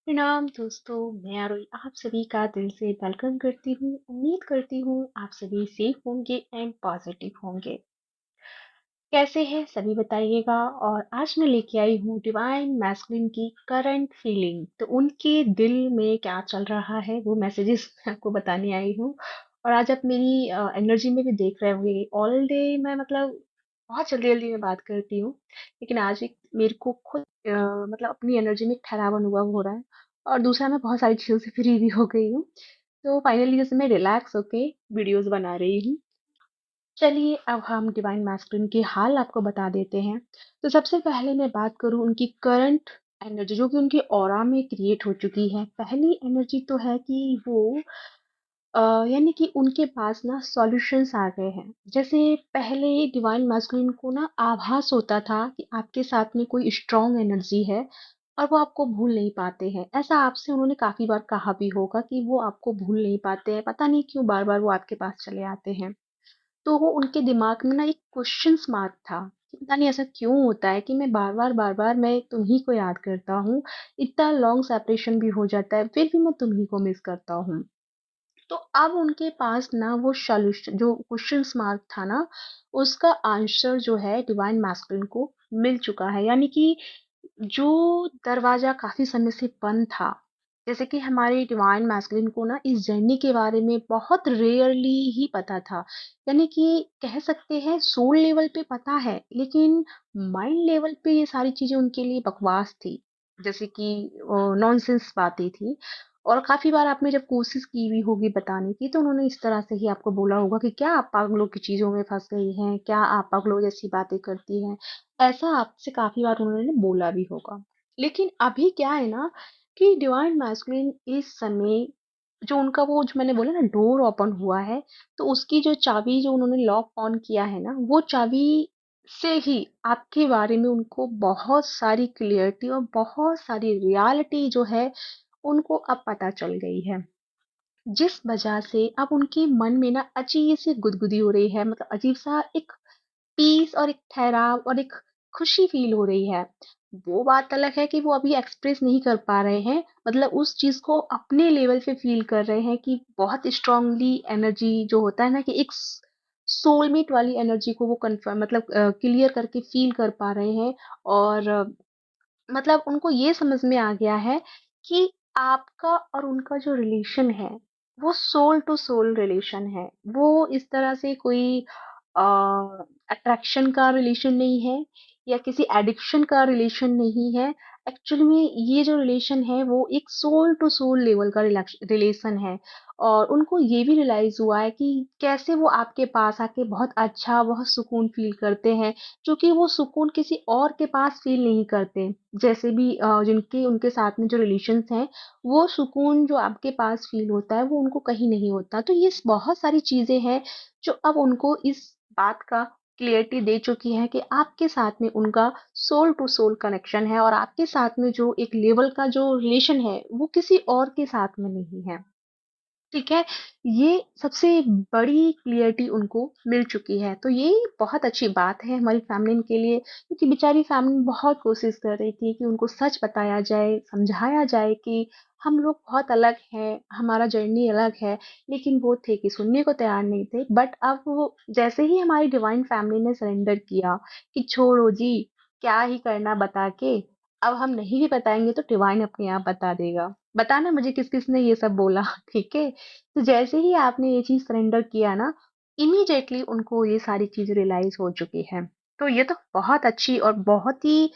प्रणाम दोस्तों, मैं आरोही आप सभी का दिल से वेलकम करती हूँ। उम्मीद करती हूँ आप सभी सेफ होंगे एंड पॉजिटिव होंगे। कैसे हैं सभी बताइएगा। और आज मैं लेके आई हूँ डिवाइन मैस्कुलिन की करंट फीलिंग। तो उनके दिल में क्या चल रहा है वो मैसेजेस मैं आपको बताने आई हूँ। और आज आप मेरी एनर्जी में भी देख रहे होंगे। ऑल डे मैं मतलब बहुत जल्दी जल्दी में बात करती हूँ, लेकिन आज एक मेरे को खुद मतलब अपनी एनर्जी में एक ठहराव अनुभव हो रहा है। और दूसरा मैं बहुत सारी चीज़ों से फ्री भी हो गई हूँ। तो फाइनली जैसे मैं रिलैक्स होके वीडियोस बना रही हूँ। चलिए अब हम डिवाइन मैस्कुलिन के हाल आपको बता देते हैं। तो सबसे पहले मैं बात करूँ उनकी करंट एनर्जी जो कि उनके ऑरा में क्रिएट हो चुकी है। पहली एनर्जी तो है कि वो यानी कि उनके पास ना सॉल्यूशंस आ गए हैं। जैसे पहले डिवाइन मैस्कुलिन को ना आभास होता था कि आपके साथ में कोई स्ट्रॉन्ग एनर्जी है और वो आपको भूल नहीं पाते हैं। ऐसा आपसे उन्होंने काफी बार कहा भी होगा कि वो आपको भूल नहीं पाते हैं, पता नहीं क्यों बार बार वो आपके पास चले आते हैं। तो वो उनके दिमाग में ना एक क्वेश्चंस मार्क था कि पता नहीं ऐसा क्यों होता है कि मैं बार बार मैं तुम्ही को याद करता हूँ। इतना लॉन्ग सेपरेशन भी हो जाता है फिर भी मैं तुम्ही को मिस करता हूँ। तो अब उनके पास ना वो सॉल्यूशन जो क्वेश्चंस मार्क था ना, उसका आंसर जो है डिवाइन मैस्कुलिन को मिल चुका है। यानी कि जो दरवाजा काफी समय से बंद था, जैसे कि हमारे डिवाइन मैस्कुलिन को ना इस जर्नी के बारे में बहुत रेयरली ही पता था। यानी कि कह सकते हैं सोल लेवल पे पता है, लेकिन माइंड लेवल पे ये सारी चीजें उनके लिए बकवास थी। जैसे कि नॉनसेंस बातें थी। और काफी बार आपने जब कोशिश की भी होगी बताने की, तो उन्होंने इस तरह से ही आपको बोला होगा कि क्या आप पागलों की चीजों में फंस गई हैं, क्या आप पागलों जैसी बातें करती हैं। ऐसा आपसे काफी बार उन्होंने बोला भी होगा। लेकिन अभी क्या है ना कि डिवाइन मैस्कुलिन इस समय जो उनका वो जो मैंने बोला ना डोर ओपन हुआ है, तो उसकी जो चाबी जो उन्होंने लॉक ऑन किया है ना, वो चाबी से ही आपके बारे में उनको बहुत सारी क्लियरिटी और बहुत सारी रियलिटी जो है उनको अब पता चल गई है। जिस वजह से अब उनके मन में ना अजीब सी गुदगुदी हो रही है, मतलब अजीब सा एक पीस और एक ठहराव और एक खुशी फील हो रही है। वो बात अलग है कि वो अभी एक्सप्रेस नहीं कर पा रहे हैं, मतलब उस चीज को अपने लेवल पे फील कर रहे हैं कि बहुत स्ट्रांगली एनर्जी जो होता है ना कि एक सोलमेट वाली एनर्जी को वो कन्फर्म मतलब क्लियर करके फील कर पा रहे हैं। और मतलब उनको ये समझ में आ गया है कि आपका और उनका जो रिलेशन है वो सोल टू सोल रिलेशन है। वो इस तरह से कोई अट्रैक्शन का रिलेशन नहीं है या किसी एडिक्शन का रिलेशन नहीं है। एक्चुअली में ये जो रिलेशन है वो एक सोल टू सोल लेवल का रिलेशन है। और उनको ये भी रियलाइज हुआ है कि कैसे वो आपके पास आके बहुत अच्छा बहुत सुकून फील करते हैं, जो कि वो सुकून किसी और के पास फील नहीं करते। जैसे भी जिनके उनके साथ में जो रिलेशंस हैं, वो सुकून जो आपके पास फील होता है वो उनको कहीं नहीं होता। तो ये बहुत सारी चीजें हैं जो अब उनको इस बात का क्लियरिटी दे चुकी है कि आपके साथ में उनका सोल टू सोल कनेक्शन है और आपके साथ में जो एक लेवल का जो रिलेशन है वो किसी और के साथ में नहीं है। ठीक है, ये सबसे बड़ी क्लियरिटी उनको मिल चुकी है। तो ये बहुत अच्छी बात है हमारी फैमिली के लिए, क्योंकि बेचारी फैमिली बहुत कोशिश कर रही थी कि उनको सच बताया जाए, समझाया जाए कि हम लोग बहुत अलग हैं, हमारा जर्नी अलग है। लेकिन वो थे कि सुनने को तैयार नहीं थे। बट अब वो जैसे ही हमारी डिवाइन फैमिली ने सरेंडर किया कि छोड़ो जी, क्या ही करना बता के, अब हम नहीं भी बताएंगे तो डिवाइन अपने आप बता देगा। बताना मुझे किस किस ने ये सब बोला। ठीक है, तो जैसे ही आपने ये चीज सरेंडर किया ना, इमीडिएटली उनको ये सारी चीज रियलाइज हो चुकी है। तो ये तो बहुत अच्छी और बहुत ही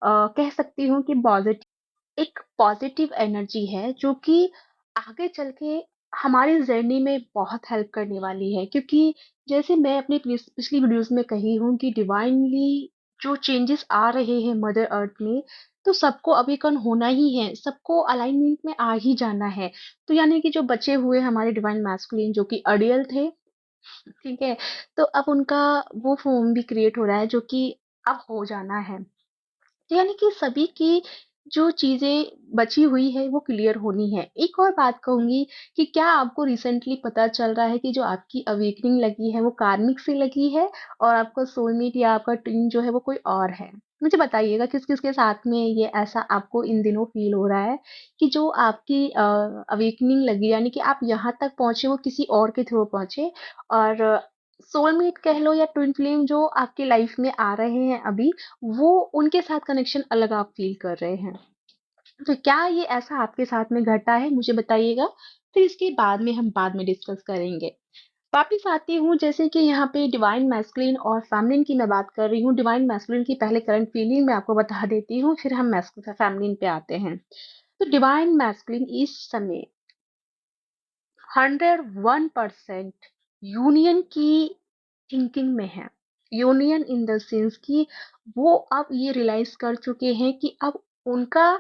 कह सकती हूँ कि पॉजिटिव एक पॉजिटिव एनर्जी है, जो कि आगे चल के हमारी जर्नी में बहुत हेल्प करने वाली है। क्योंकि जैसे मैं अपनी पिछली वीडियोस में कही हूँ कि डिवाइनली जो चेंजेस आ रहे हैं मदर अर्थ में, तो सबको अवेकन होना ही है, सबको अलाइनमेंट में आ ही जाना है। तो यानी कि जो बचे हुए हमारे डिवाइन मैस्कुलिन जो कि अड़ियल थे, ठीक है, तो अब उनका वो फॉर्म भी क्रिएट हो रहा है जो कि अब हो जाना है। तो यानी कि सभी की जो चीजें बची हुई है वो क्लियर होनी है। एक और बात कहूंगी कि क्या आपको रिसेंटली पता चल रहा है कि जो आपकी अवेकनिंग लगी है वो कार्मिक से लगी है और आपका सोलमेट या आपका ट्विन जो है वो कोई और है। मुझे बताइएगा किस-किस के साथ में ये ऐसा आपको इन दिनों फ़ील हो रहा है कि जो आपकी अवेकनिंग लगी, यानी कि आप यहाँ तक पहुँचे वो किसी और के थ्रू पहुँचे, और सोलमेट कह लो या ट्विन फ्लेम जो आपकी लाइफ़ में आ रहे हैं अभी, वो उनके साथ कनेक्शन अलग आप फ़ील कर रहे हैं। तो क्या ये ऐसा आपके साथ में घटा है? मुझे बताइएगा, फिर इसके बाद में हम बाद में डिस्कस करेंगे। वापिस आती हूँ, जैसे कि यहाँ पे डिवाइन मैस्कुलिन और फेमिनिन की मैं बात कर रही हूँ। डिवाइन मैस्कुलिन की पहले करंट फीलिंग मैं आपको बता देती हूँ, फिर हम फेमिनिन पे आते हैं। तो डिवाइन मैस्कुलिन इस समय 101% यूनियन की थिंकिंग में है। यूनियन इन द सेंस कि वो अब ये रियलाइज कर चुके हैं कि अब उनका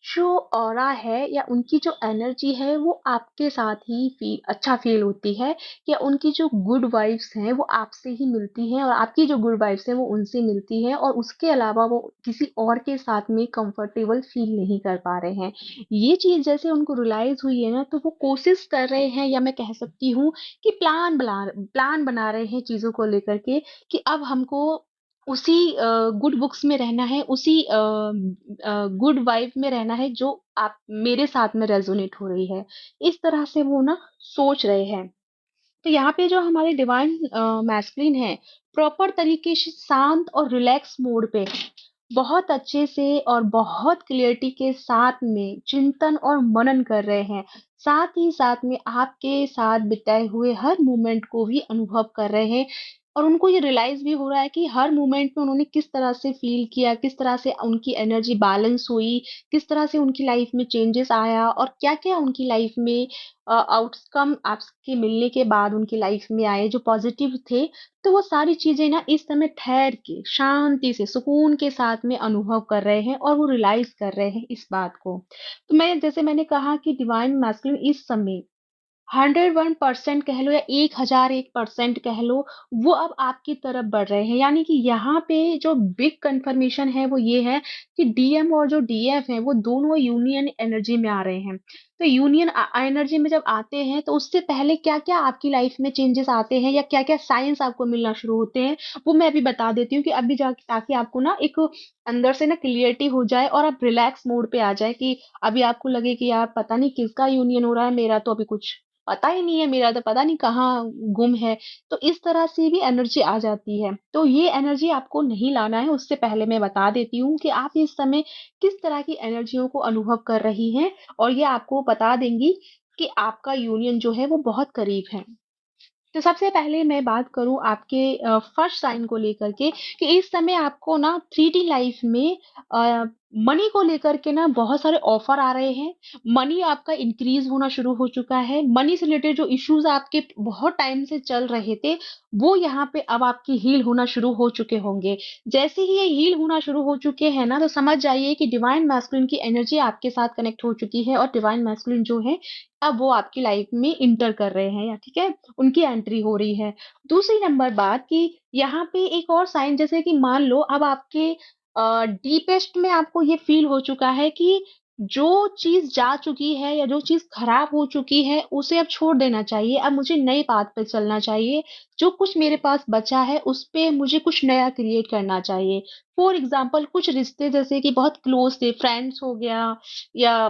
जो ऑरा है या उनकी जो एनर्जी है वो आपके साथ ही अच्छा फील होती है, या उनकी जो गुड वाइब्स हैं वो आपसे ही मिलती हैं, और आपकी जो गुड वाइब्स हैं वो उनसे मिलती है, और उसके अलावा वो किसी और के साथ में कंफर्टेबल फील नहीं कर पा रहे हैं। ये चीज जैसे उनको रियलाइज हुई है ना, तो वो कोशिश कर रहे हैं, या मैं कह सकती हूँ कि प्लान बना रहे हैं चीजों को लेकर के, कि अब हमको उसी गुड बुक्स में रहना है, उसी गुड वाइब में रहना है जो आप मेरे साथ में रेजोनेट हो रही है। इस तरह से वो ना सोच रहे हैं। तो यहाँ पे जो हमारे डिवाइन मैस्कुलिन है, प्रॉपर तरीके से शांत और रिलैक्स मोड पे बहुत अच्छे से और बहुत क्लियरिटी के साथ में चिंतन और मनन कर रहे हैं। साथ ही साथ में आपके साथ बिताए हुए हर मोमेंट को भी अनुभव कर रहे हैं, और उनको ये रियलाइज भी हो रहा है कि हर मोमेंट में उन्होंने किस तरह से फील किया, किस तरह से उनकी एनर्जी बैलेंस हुई, किस तरह से उनकी लाइफ में चेंजेस आया, और क्या-क्या उनकी लाइफ में आउटकम आपके मिलने के बाद उनकी लाइफ में आए जो पॉजिटिव थे। तो वो सारी चीजें ना इस समय ठहर के शांति से सुकून के साथ में अनुभव कर रहे हैं, और वो रियलाइज कर रहे हैं इस बात को। तो मैंने कहा कि डिवाइन मैस्कुलिन इस समय 101% कह लो या 1001% कह लो, वो अब आपकी तरफ बढ़ रहे हैं। यानी कि यहाँ पे जो बिग कन्फर्मेशन है वो ये है कि डीएम और जो डीएफ है वो दोनों यूनियन एनर्जी में आ रहे हैं। तो यूनियन एनर्जी में जब आते हैं तो उससे पहले क्या-क्या आपकी लाइफ में चेंजेस आते हैं या क्या-क्या साइंस आपको मिलना शुरू होते हैं, वो मैं अभी बता देती हूँ कि अभी जाके ताकि आपको ना एक अंदर से ना क्लियरिटी हो जाए और आप रिलैक्स मोड पे आ जाए, कि अभी आपको लगे कि यार पता नहीं किसका यूनियन हो रहा है, मेरा तो अभी कुछ पता ही नहीं है, मेरा तो पता नहीं कहाँ गुम है। तो इस तरह से भी एनर्जी आ जाती है। तो ये एनर्जी आपको नहीं लाना है, उससे पहले मैं बता देती हूँ कि आप इस समय किस तरह की एनर्जियों को अनुभव कर रही हैं, और ये आपको बता देंगी कि आपका यूनियन जो है वो बहुत करीब है। तो सबसे पहले मैं बात करूँ आपके फर्स्ट साइन को लेकर के, कि इस समय आपको ना 3D लाइफ में मनी को लेकर के ना बहुत सारे ऑफर आ रहे हैं। मनी आपका इंक्रीज होना शुरू हो चुका है। मनी से रिलेटेड जो इश्यूज आपके बहुत टाइम से चल रहे थे, वो यहाँ पे अब आपकी हील होना शुरू हो चुके होंगे। जैसे ही ये हील होना शुरू हो चुके हैं ना, तो समझ जाइए कि डिवाइन मैस्कुलिन की एनर्जी आपके साथ कनेक्ट हो चुकी है, और डिवाइन मैस्कुलिन जो है अब वो आपकी लाइफ में इंटर कर रहे हैं, या ठीक है, उनकी एंट्री हो रही है। दूसरी नंबर बात कि यहाँ पे एक और साइन, जैसे कि मान लो अब आपके डीपेस्ट में आपको ये फील हो चुका है कि जो चीज़ जा चुकी है या जो चीज़ खराब हो चुकी है, उसे अब छोड़ देना चाहिए। अब मुझे नए पाथ पे चलना चाहिए। जो कुछ मेरे पास बचा है, उस पे मुझे कुछ नया क्रिएट करना चाहिए। फॉर एग्ज़ाम्पल कुछ रिश्ते जैसे कि बहुत क्लोज़ थे, फ्रेंड्स हो गया या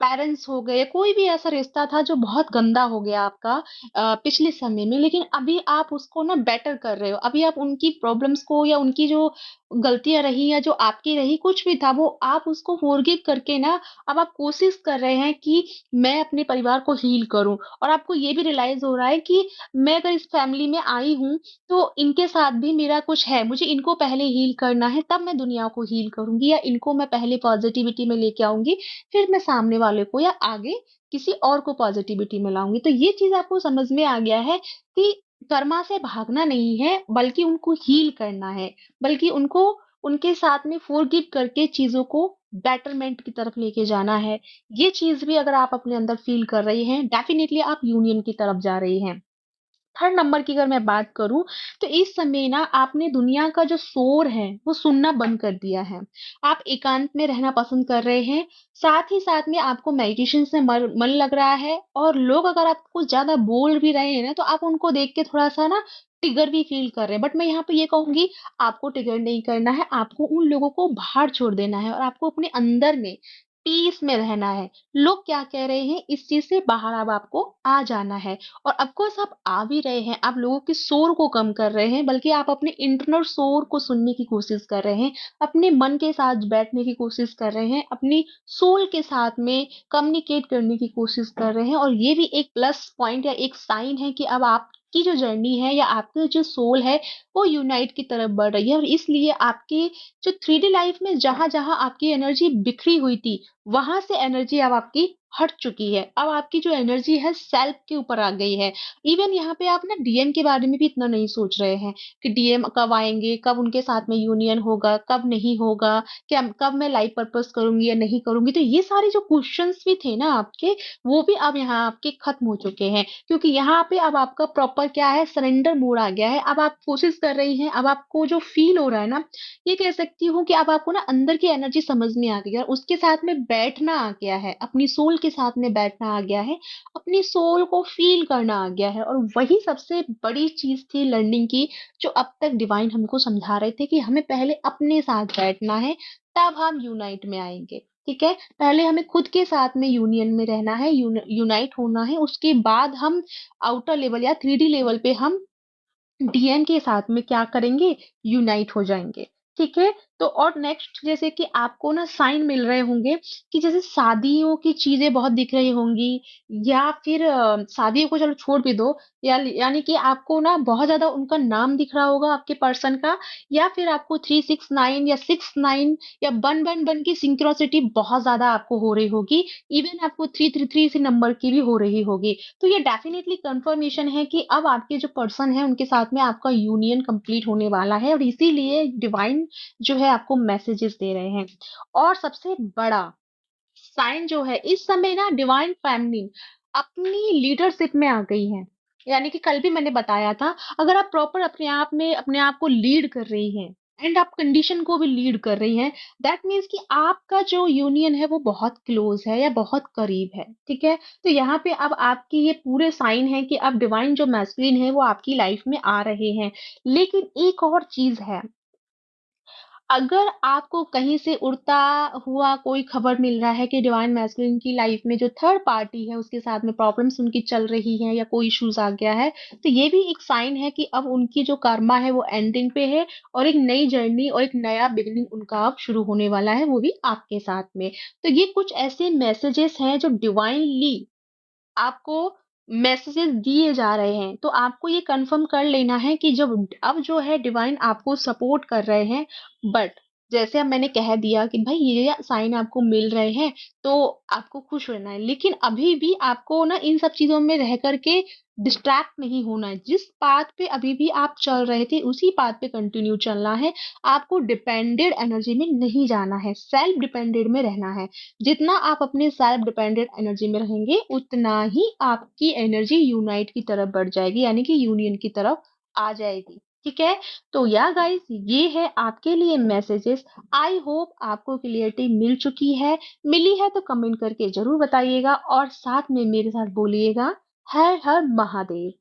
पेरेंट्स हो गए, कोई भी ऐसा रिश्ता था जो बहुत गंदा हो गया आपका पिछले समय में, लेकिन अभी आप उसको ना बेटर कर रहे हो। अभी आप उनकी प्रॉब्लम्स को या उनकी जो गलतियाँ रही या जो आपकी रही, कुछ भी था, वो आप उसको फ़ॉरगिव करके ना अब आप कोशिश कर रहे हैं कि मैं अपने परिवार को हील करूँ, और आपको ये भी रियलाइज़ हो रहा है कि मैं अगर इस फैमिली में आई हूँ, तो इनके साथ भी मेरा कुछ है, मुझे इनको पहले हील करना है, तब मैं दुनिया को हील करूँगी, या इनको मैं पहले पॉज़िटिविटी में लेके आऊँगी, फिर मैं सामने वाले को या आगे किसी और को पॉजिटिविटी में लाऊँगी। तो ये चीज़ आपको समझ में आ गया है कि कर्मा से भागना नहीं है, बल्कि उनको हील करना है, बल्कि उनको उनके साथ में फ़ॉरगिव करके चीज़ों को बेटरमेंट की तरफ लेके जाना है। ये चीज़ भी अगर आप अपने अंदर फ़ील कर रही हैं, डेफ़िनिटली आप यूनियन की तरफ जा रही हैं। थर्ड नंबर की अगर मैं बात करूँ, तो इस समय ना आपने दुनिया का जो शोर है, वो सुनना बंद कर दिया है। आप एकांत में रहना पसंद कर रहे हैं, साथ ही साथ में आपको मेडिटेशन से मन लग रहा है, और लोग अगर आपको ज़्यादा बोल भी रहे हैं ना, तो आप उनको देख के थोड़ा-सा ना ट्रिगर भी फील कर रहे हैं, बट मैं यहाँ पे ये कहूंगी आपको ट्रिगर नहीं करना है, आपको उन लोगों को बाहर छोड़ देना है और आपको अपने अंदर में पीस में रहना है। लोग क्या कह रहे हैं इस चीज से बाहर अब आपको आ जाना है। और ऑफकोर्स आप आ भी रहे हैं, आप लोगों के शोर को कम कर रहे हैं, बल्कि आप अपने इंटरनल शोर को सुनने की कोशिश कर रहे हैं, अपने मन के साथ बैठने की कोशिश कर रहे हैं, अपनी सोल के साथ में कम्युनिकेट करने की कोशिश कर रहे हैं। और ये भी एक प्लस पॉइंट या एक साइन है कि अब आपकी जो जर्नी है या आपकी जो सोल है वो यूनाइट की तरफ बढ़ रही है। और इसलिए आपकी जो 3D लाइफ में जहां जहां आपकी एनर्जी बिखरी हुई थी, वहां से एनर्जी अब आपकी हट चुकी है। अब आपकी जो एनर्जी है सेल्फ के ऊपर आ गई है। इवन यहाँ पे आप ना डीएम के बारे में भी इतना नहीं सोच रहे हैं कि डीएम कब आएंगे, कब उनके साथ में यूनियन होगा, कब नहीं होगा, क्या कब मैं लाइफ पर्पस करूंगी या नहीं करूंगी। तो ये सारे जो क्वेश्चंस भी थे ना आपके, वो भी अब यहाँ आपके खत्म हो चुके हैं, क्योंकि यहाँ पे अब आपका प्रॉपर क्या है, सरेंडर मोड आ गया है। अब आप कोशिश कर रही हैं, अब आपको जो फील हो रहा है ना, ये कह सकती हूँ कि अब आपको ना अंदर की एनर्जी समझ में आ गई है और उसके साथ में बैठना आ गया है, अपनी सोल के साथ में बैठना आ गया है, अपनी सोल को फील करना आ गया है। और वही सबसे बड़ी चीज थी लर्निंग की, जो अब तक डिवाइन हमको समझा रहे थे कि हमें पहले अपने साथ बैठना है, तब हम यूनाइट में आएंगे। ठीक है, पहले हमें खुद के साथ में यूनियन में रहना है, यूनाइट होना है, उसके बाद हम आउटर लेवल या 3D लेवल पे हम डीएन के साथ में क्या करेंगे, यूनाइट हो जाएंगे। ठीक है, तो और नेक्स्ट जैसे कि आपको ना साइन मिल रहे होंगे कि जैसे शादियों की चीजें बहुत दिख रही होंगी, या फिर शादियों को चलो छोड़ भी दो, या यानी कि आपको ना बहुत ज्यादा उनका नाम दिख रहा होगा आपके पर्सन का, या फिर आपको 369 या 69 या 111 की सिंक्रोसिटी बहुत ज्यादा आपको हो रही होगी। इवन आपको 333 से नंबर की भी हो रही होगी। तो ये डेफिनेटली कंफर्मेशन है कि अब आपके जो पर्सन है उनके साथ में आपका यूनियन कंप्लीट होने वाला है, और इसीलिए डिवाइन जो है आपको मैसेजेस दे रहे हैं। और सबसे बड़ा साइन जो है, इस समय ना डिवाइन फेमिनिन अपनी लीडरशिप में आ गई है। यानी कि कल भी मैंने बताया था, अगर आप प्रॉपर अपने आप में अपने आप को लीड कर रही हैं एंड आप कंडीशन को भी लीड कर रही हैं, दैट मीन्स कि आपका जो यूनियन है वो बहुत क्लोज है या बहुत करीब है। ठीक है, तो यहाँ पे अब आपकी ये पूरे साइन है कि अब डिवाइन जो मैस्कुलिन है वो आपकी लाइफ में आ रहे हैं। लेकिन एक और चीज है, अगर आपको कहीं से उड़ता हुआ कोई खबर मिल रहा है कि डिवाइन मैस्कुलिन की लाइफ में जो थर्ड पार्टी है उसके साथ में प्रॉब्लम्स उनकी चल रही हैं या कोई इश्यूज आ गया है, तो ये भी एक साइन है कि अब उनकी जो कर्मा है वो एंडिंग पे है, और एक नई जर्नी और एक नया बिगनिंग उनका अब शुरू होने वाला है, वो भी आपके साथ में। तो ये कुछ ऐसे मैसेजेस हैं जो डिवाइनली आपको मैसेजेस दिए जा रहे हैं। तो आपको ये कंफर्म कर लेना है कि जब अब जो है डिवाइन आपको सपोर्ट कर रहे हैं, बट जैसे अब मैंने कह दिया कि भाई ये साइन आपको मिल रहे हैं, तो आपको खुश रहना है। लेकिन अभी भी आपको ना इन सब चीजों में रह करके डिस्ट्रैक्ट नहीं होना है। जिस पाथ पे अभी भी आप चल रहे थे उसी पाथ पे कंटिन्यू चलना है। आपको डिपेंडेड एनर्जी में नहीं जाना है, सेल्फ डिपेंडेड में रहना है। जितना आप अपने सेल्फ डिपेंडेंट एनर्जी में रहेंगे उतना ही आपकी एनर्जी यूनाइट की तरफ बढ़ जाएगी, यानी कि यूनियन की तरफ आ जाएगी। ठीक है, तो या गाइस ये है आपके लिए मैसेजेस। आई होप आपको क्लियरिटी मिल चुकी है। मिली है तो कमेंट करके जरूर बताइएगा, और साथ में मेरे साथ बोलिएगा हर हर महादेव।